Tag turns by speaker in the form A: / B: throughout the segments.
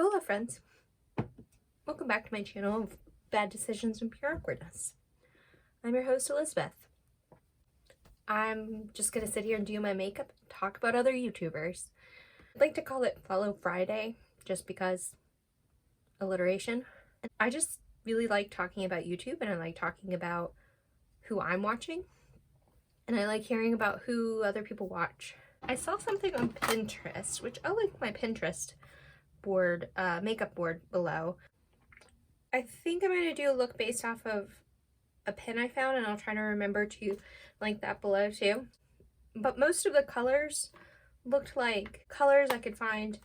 A: Hello friends, welcome back to my channel of bad decisions and pure awkwardness. I'm your host Elizabeth. I'm just gonna sit here and do my makeup and talk about other YouTubers. I'd like to call it Follow Friday just because alliteration. I just really like talking about YouTube, and I like talking about who I'm watching, and I like hearing about who other people watch. I saw something on Pinterest, which I'll link my Pinterest board, makeup board below. I think I'm going to do a look based off of a pin I found, and I'll try to remember to link that below too. But most of the colors looked like colors I could find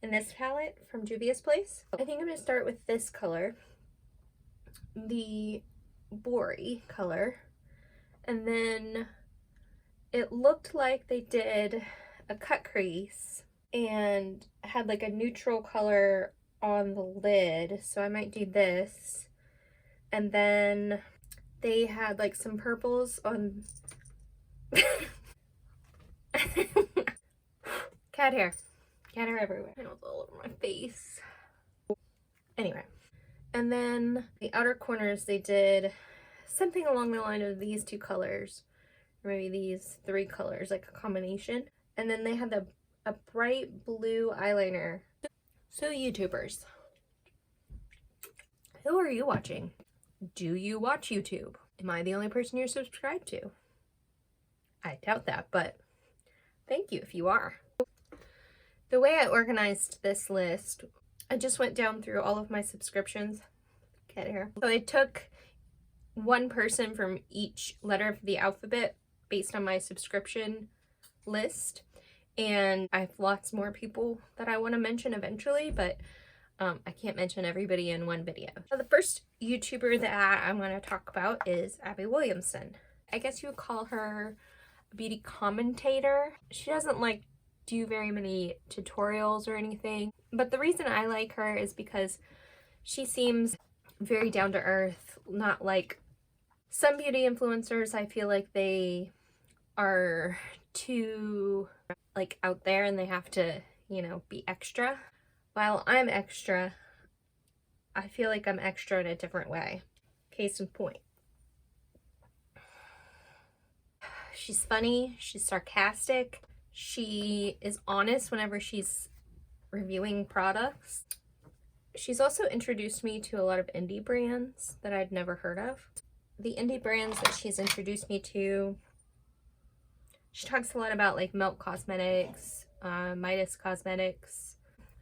A: in this palette from Juvia's place. I think I'm going to start with this color, the Bory color, and then it looked like they did a cut crease and had like a neutral color on the lid, so I might do this. And then they had like some purples on cat hair everywhere. I know it's all over my face. Anyway, and then the outer corners they did something along the line of these two colors, or maybe these three colors, like a combination. And then they had a bright blue eyeliner. So YouTubers, who are you watching? Do you watch YouTube? Am I the only person you're subscribed to? I doubt that, but thank you if you are. The way I organized this list, I just went down through all of my subscriptions. Get here. So I took one person from each letter of the alphabet based on my subscription list. And I have lots more people that I want to mention eventually, but I can't mention everybody in one video. So the first YouTuber that I'm going to talk about is Abby Williamson. I guess you would call her a beauty commentator. She doesn't like do very many tutorials or anything, but the reason I like her is because she seems very down to earth, not like some beauty influencers. I feel like they are too like out there and they have to, you know, be extra. While I'm extra, I feel like I'm extra in a different way. Case in point. She's funny, she's sarcastic, she is honest whenever she's reviewing products. She's also introduced me to a lot of indie brands that I'd never heard of. The indie brands that she's introduced me to, she talks a lot about like Milk Cosmetics, Midas Cosmetics.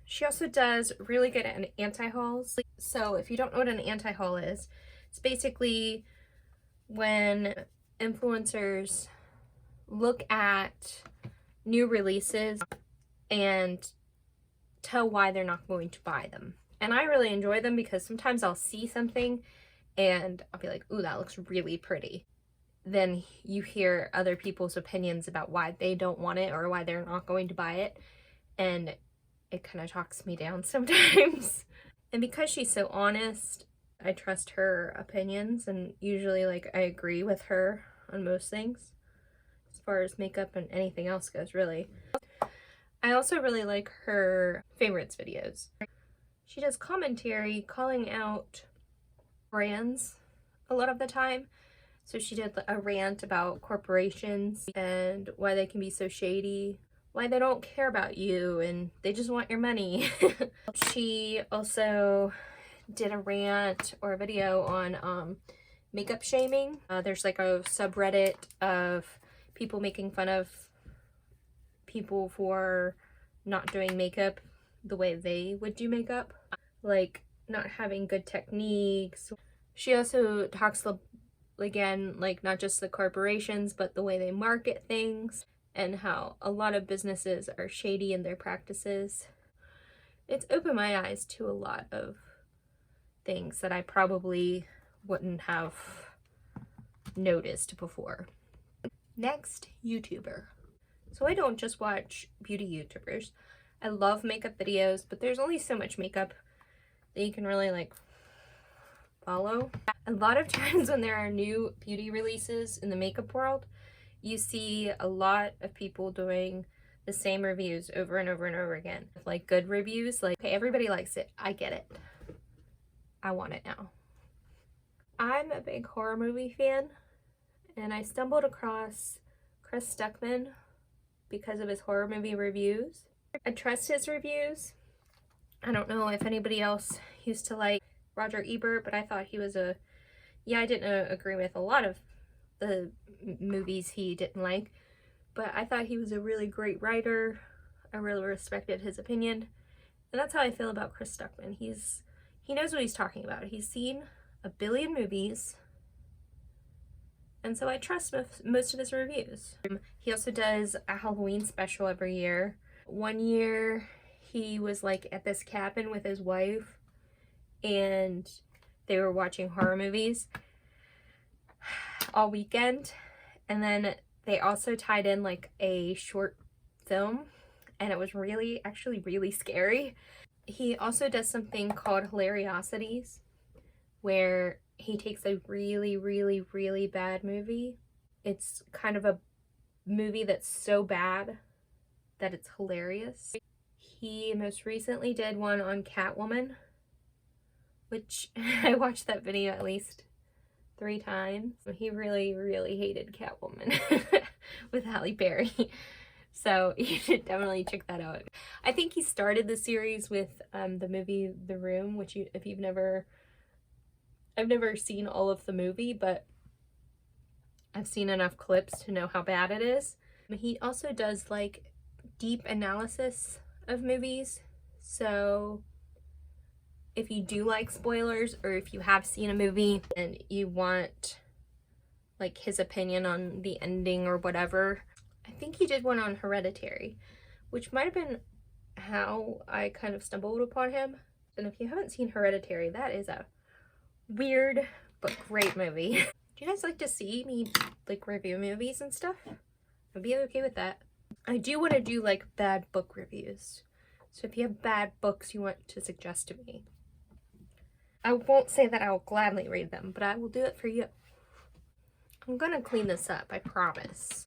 A: She also does really good at anti-hauls. So if you don't know what an anti-haul is, it's basically when influencers look at new releases and tell why they're not going to buy them. And I really enjoy them because sometimes I'll see something and I'll be like, ooh, that looks really pretty. Then you hear other people's opinions about why they don't want it or why they're not going to buy it, and it kind of talks me down sometimes. And because she's so honest, I trust her opinions, and usually like I agree with her on most things as far as makeup and anything else goes, really. I also really like her favorites videos. She does commentary calling out brands a lot of the time. So she did a rant about corporations and why they can be so shady, why they don't care about you and they just want your money. She also did a rant or a video on makeup shaming. There's like a subreddit of people making fun of people for not doing makeup the way they would do makeup, like not having good techniques. She also talks again, like not just the corporations, but the way they market things and how a lot of businesses are shady in their practices. It's opened my eyes to a lot of things that I probably wouldn't have noticed before. Next, YouTuber. So I don't just watch beauty YouTubers. I love makeup videos, but there's only so much makeup that you can really like follow. A lot of times when there are new beauty releases in the makeup world, you see a lot of people doing the same reviews over and over and over again. Like good reviews, like, okay, everybody likes it. I get it. I want it now. I'm a big horror movie fan, and I stumbled across Chris Stuckmann because of his horror movie reviews. I trust his reviews. I don't know if anybody else used to like Roger Ebert, but I thought he was a, I didn't agree with a lot of the movies he didn't like, but I thought he was a really great writer. I really respected his opinion, and that's how I feel about Chris Stuckmann. He knows what he's talking about. He's seen a billion movies, and so I trust most of his reviews. He also does a Halloween special every year. One year he was like at this cabin with his wife, and they were watching horror movies all weekend, and then they also tied in like a short film, and it was actually really scary. He also does something called Hilariosities, where he takes a really bad movie. It's kind of a movie that's so bad that it's hilarious. He most recently did one on Catwoman, which I watched that video at least 3 times. He really hated Catwoman with Halle Berry. So you should definitely check that out. I think he started the series with the movie The Room, which I've never seen all of the movie, but I've seen enough clips to know how bad it is. He also does like deep analysis of movies. So if you do like spoilers, or if you have seen a movie and you want like his opinion on the ending or whatever, I think he did one on Hereditary, which might have been how I kind of stumbled upon him. And if you haven't seen Hereditary, that is a weird but great movie. Do you guys like to see me like review movies and stuff? I'd be okay with that. I do want to do like bad book reviews. So if you have bad books you want to suggest to me, I won't say that I will gladly read them, but I will do it for you. I'm gonna clean this up, I promise.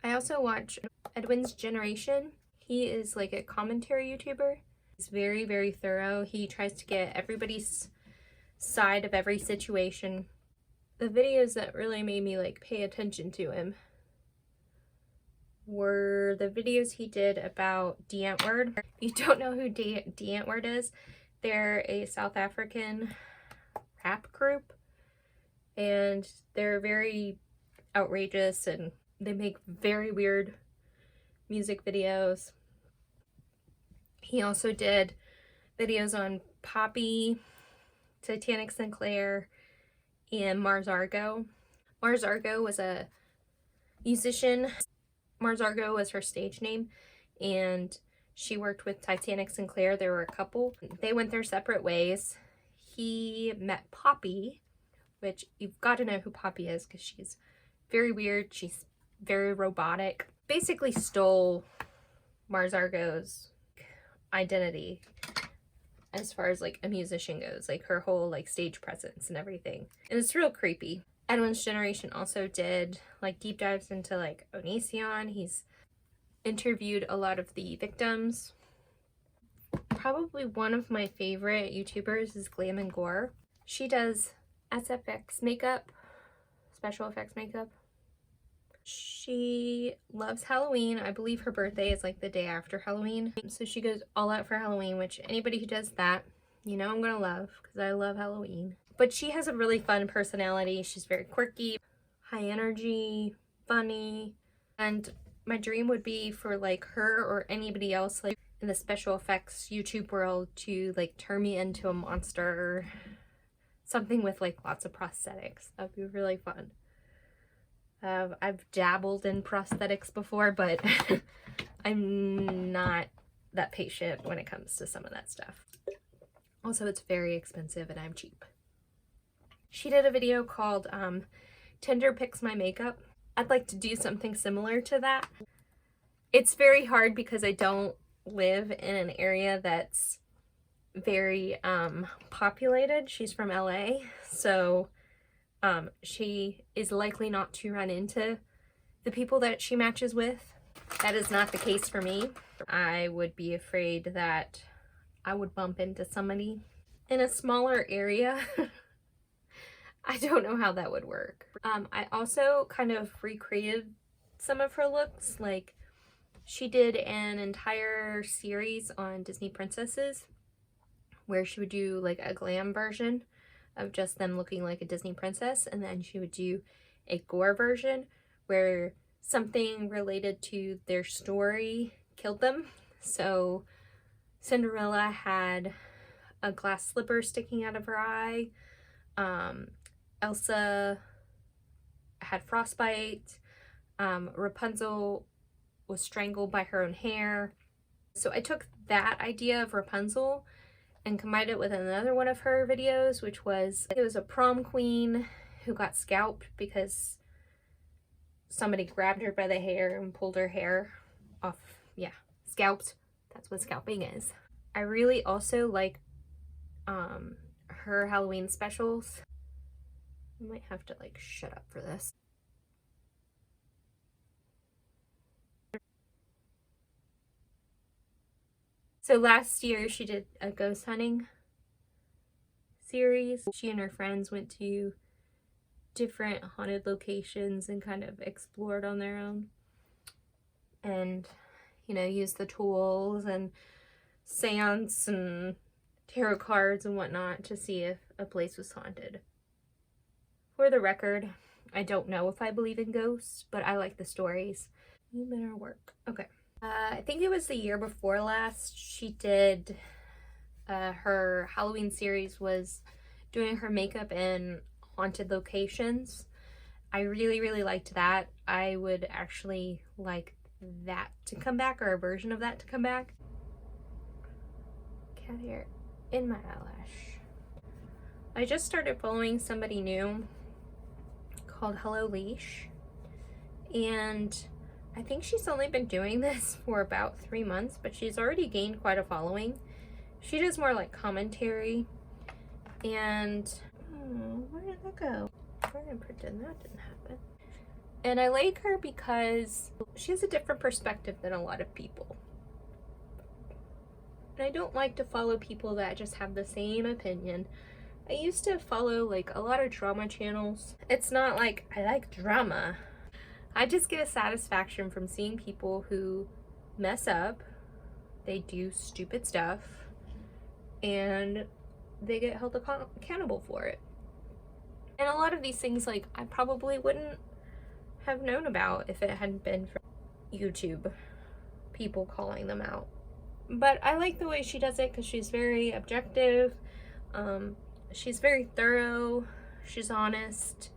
A: I also watch Edwin's Generation. He is like a commentary YouTuber. He's very thorough. He tries to get everybody's side of every situation. The videos that really made me like pay attention to him were the videos he did about Antwoord. If you don't know who Antwoord is, they're a South African rap group, and they're very outrageous and they make very weird music videos. He also did videos on Poppy, Titanic Sinclair, and Mars Argo. Mars Argo was a musician. Mars Argo was her stage name, and she worked with Titanic Sinclair. They were a couple. They went their separate ways. He met Poppy, which you've got to know who Poppy is because she's very weird. She's very robotic. Basically stole Mars Argo's identity as far as like a musician goes, like her whole like stage presence and everything. And it's real creepy. Edwin's Generation also did like deep dives into like Onision. He's interviewed a lot of the victims. Probably one of my favorite YouTubers is Glam and Gore. She does SFX makeup, special effects makeup. She loves Halloween. I believe her birthday is like the day after Halloween. So she goes all out for Halloween, which anybody who does that, you know I'm gonna love because I love Halloween. But she has a really fun personality. She's very quirky, high energy, funny. And my dream would be for like her or anybody else like in the special effects YouTube world to like turn me into a monster or something with like lots of prosthetics. That'd be really fun. I've dabbled in prosthetics before, but I'm not that patient when it comes to some of that stuff. Also, it's very expensive and I'm cheap. She did a video called Tinder Picks My Makeup. I'd like to do something similar to that. It's very hard because I don't live in an area that's very populated. She's from LA, so she is likely not to run into the people that she matches with. That is not the case for me. I would be afraid that I would bump into somebody in a smaller area. I don't know how that would work. I also kind of recreated some of her looks. Like, she did an entire series on Disney princesses where she would do like a glam version of just them looking like a Disney princess, and then she would do a gore version where something related to their story killed them. So Cinderella had a glass slipper sticking out of her eye. Elsa had frostbite. Rapunzel was strangled by her own hair. So I took that idea of Rapunzel and combined it with another one of her videos, which was, it was a prom queen who got scalped because somebody grabbed her by the hair and pulled her hair off. Yeah, scalped. That's what scalping is. I really also like her Halloween specials. I might have to like shut up for this. So last year she did a ghost hunting series. She and her friends went to different haunted locations and kind of explored on their own. And, you know, used the tools and seance and tarot cards and whatnot to see if a place was haunted. For the record, I don't know if I believe in ghosts, but I like the stories. You better work. Okay. I think it was the year before last she did her Halloween series was doing her makeup in haunted locations. I really liked that. I would actually like that to come back, or a version of that to come back. Cat hair in my eyelash. I just started following somebody new called helloleesh, and I think she's only been doing this for about 3 months, but she's already gained quite a following. She does more like commentary, and where did that go? We're gonna pretend that didn't happen. And I like her because she has a different perspective than a lot of people. And I don't like to follow people that just have the same opinion. I used to follow like a lot of drama channels. It's not like I like drama. I just get a satisfaction from seeing people who mess up, they do stupid stuff, and they get held accountable for it. And a lot of these things, like, I probably wouldn't have known about if it hadn't been for YouTube people calling them out. But I like the way she does it because she's very objective, she's very thorough, she's honest.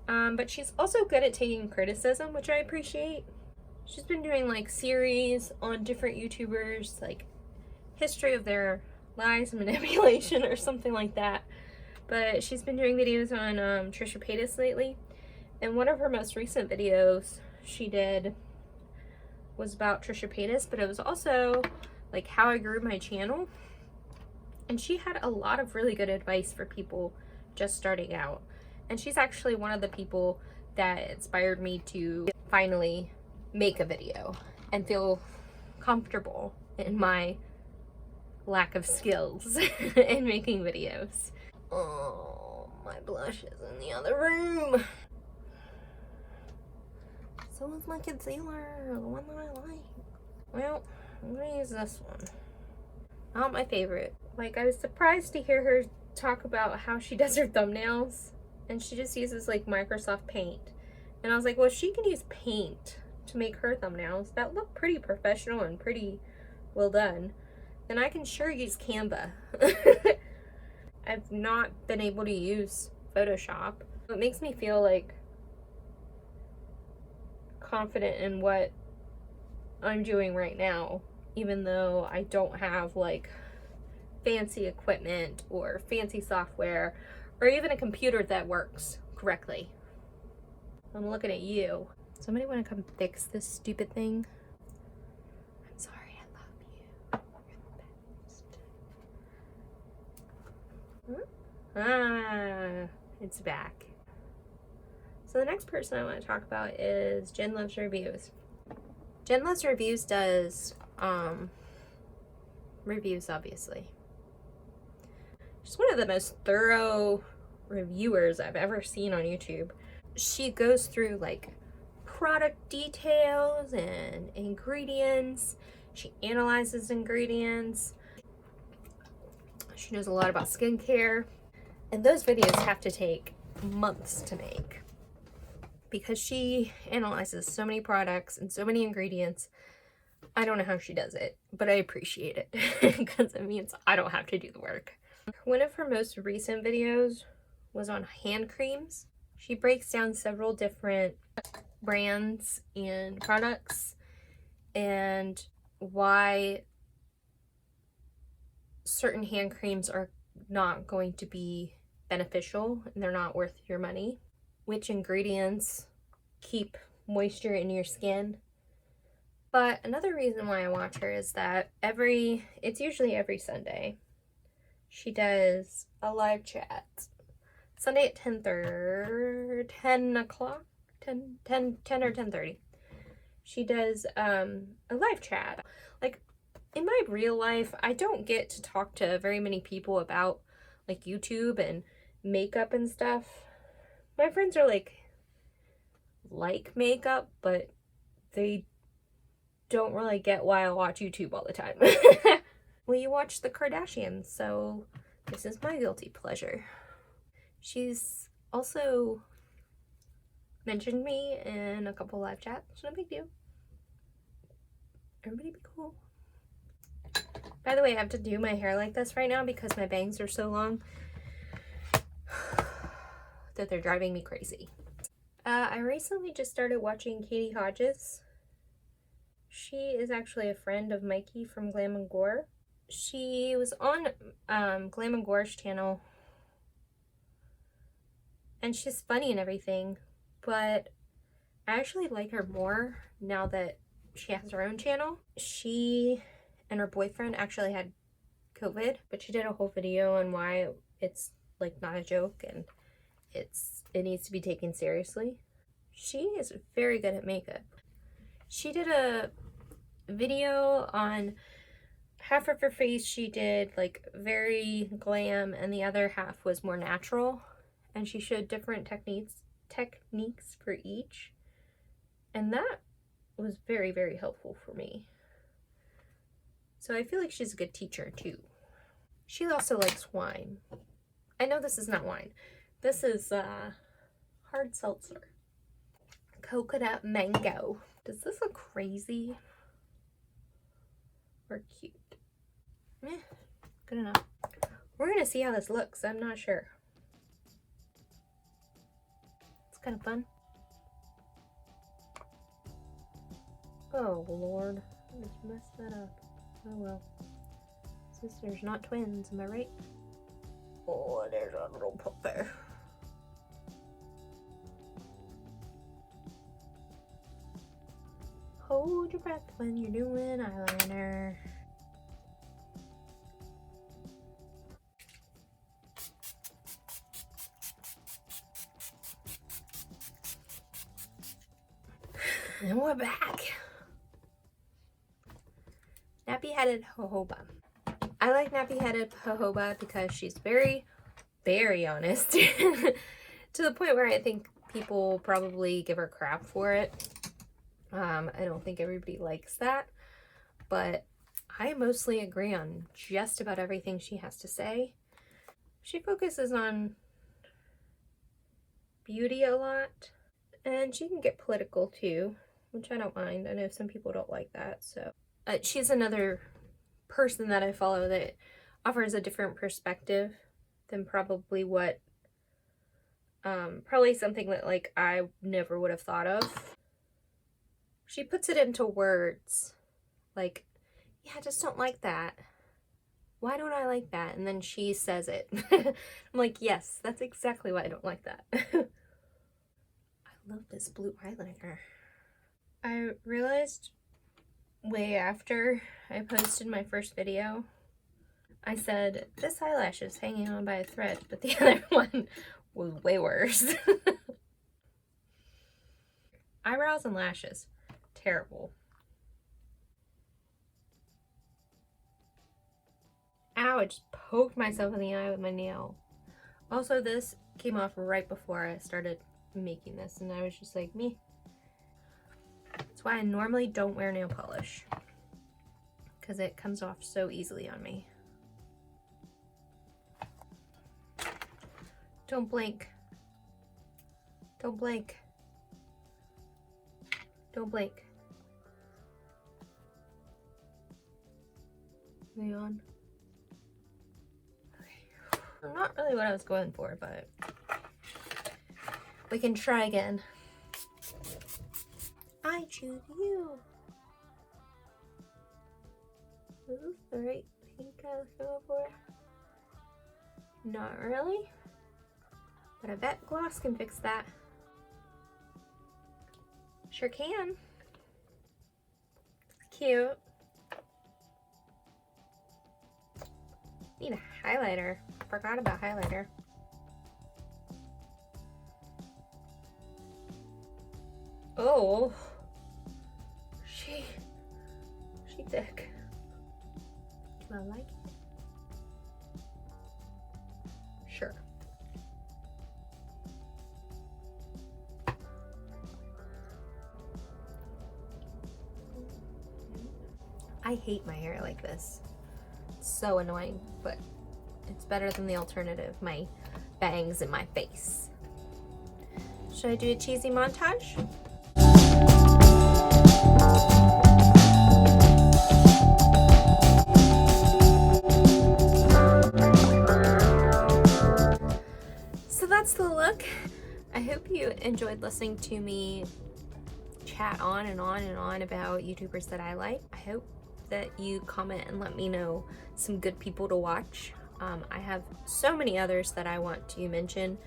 A: But she's also good at taking criticism, which I appreciate. She's been doing like series on different YouTubers, like history of their lies and manipulation or something like that. But she's been doing videos on Trisha Paytas lately. And one of her most recent videos she did was about Trisha Paytas, but it was also like how I grew my channel. And she had a lot of really good advice for people just starting out. And she's actually one of the people that inspired me to finally make a video and feel comfortable in my lack of skills in making videos. Oh, my blush is in the other room. So is my concealer, the one that I like. Well, I'm gonna use this one. Not my favorite. Like, I was surprised to hear her talk about how she does her thumbnails. And she just uses like Microsoft Paint. And I was like, well, if she can use paint to make her thumbnails that look pretty professional and pretty well done, then I can sure use Canva. I've not been able to use Photoshop. It makes me feel like confident in what I'm doing right now, even though I don't have like fancy equipment or fancy software or even a computer that works correctly. I'm looking at you. Somebody want to come fix this stupid thing? I'm sorry, I love you. You're the best. It's back. So the next person I want to talk about is JenLuvsReviews. JenLuvsReviews does reviews, obviously. She's one of the most thorough reviewers I've ever seen on YouTube. She goes through like product details and ingredients. She analyzes ingredients. She knows a lot about skincare. And those videos have to take months to make because she analyzes so many products and so many ingredients. I don't know how she does it, but I appreciate it because it means I don't have to do the work. One of her most recent videos was on hand creams. She breaks down several different brands and products and why certain hand creams are not going to be beneficial and they're not worth your money. Which ingredients keep moisture in your skin. But another reason why I watch her is that it's usually every Sunday, she does a live chat. Sunday at 10 or 10:30. She does a live chat. Like, in my real life, I don't get to talk to very many people about like YouTube and makeup and stuff. My friends are like makeup, but they don't really get why I watch YouTube all the time. Well, you watch the Kardashians, so this is my guilty pleasure. She's also mentioned me in a couple live chats. No big deal. Everybody be cool. By the way, I have to do my hair like this right now because my bangs are so long that they're driving me crazy. I recently just started watching Katy Hodges. She is actually a friend of Mikey from Glam and Gore. She was on Glam and Gore's channel, and she's funny and everything, but I actually like her more now that she has her own channel. She and her boyfriend actually had COVID, but she did a whole video on why it's like not a joke and it needs to be taken seriously. She is very good at makeup. She did a video on half of her face. She did like very glam and the other half was more natural, and she showed different techniques for each, and that was very, very helpful for me. So I feel like she's a good teacher too. She also likes wine. I know this is not wine. This is hard seltzer. Coconut mango. Does this look crazy or cute? Eh, good enough. We're gonna see how this looks. I'm not sure. It's kind of fun. Oh Lord, I just messed that up. Oh well. Sisters, not twins, am I right? Oh, there's a little puppy. Hold your breath when you're doing eyeliner. And we're back. Nappy-headed jojoba. I like nappy-headed jojoba because she's very, very honest. To the point where I think people probably give her crap for it. I don't think everybody likes that, but I mostly agree on just about everything she has to say. She focuses on beauty a lot, and she can get political too, which I don't mind. I know some people don't like that, so. She's another person that I follow that offers a different perspective than probably what, probably something that like I never would have thought of. She puts it into words, like, yeah, I just don't like that. Why don't I like that? And then she says it. I'm like, yes, that's exactly why I don't like that. I love this blue eyeliner. I realized way after I posted my first video, I said, this eyelash is hanging on by a thread, but the other one was way worse. Eyebrows and lashes. Terrible. Ow, I just poked myself in the eye with my nail. Also, this came off right before I started making this, and I was just like, me. That's why I normally don't wear nail polish, because it comes off so easily on me. Don't blink. Don't blink. Don't blink. Moving on. Okay. Not really what I was going for, but we can try again. I choose you. Is this the right pink I was going for? Not really. But I bet gloss can fix that. Sure can. It's cute. Need a highlighter. Forgot about highlighter. Oh. She thick. Do I like it? Sure. I hate my hair like this. It's so annoying, but it's better than the alternative, my bangs in my face. Should I do a cheesy montage? So that's the look. I hope you enjoyed listening to me chat on and on and on about YouTubers that I like. I hope that you comment and let me know some good people to watch. I have so many others that I want to mention,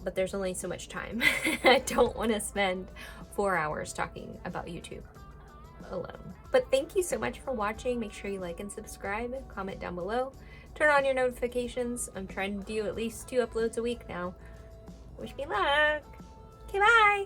A: but there's only so much time. I don't want to spend 4 hours talking about YouTube alone. But thank you so much for watching. Make sure you like and subscribe, comment down below, turn on your notifications. I'm trying to do at least 2 uploads a week now. Wish me luck. Okay, bye.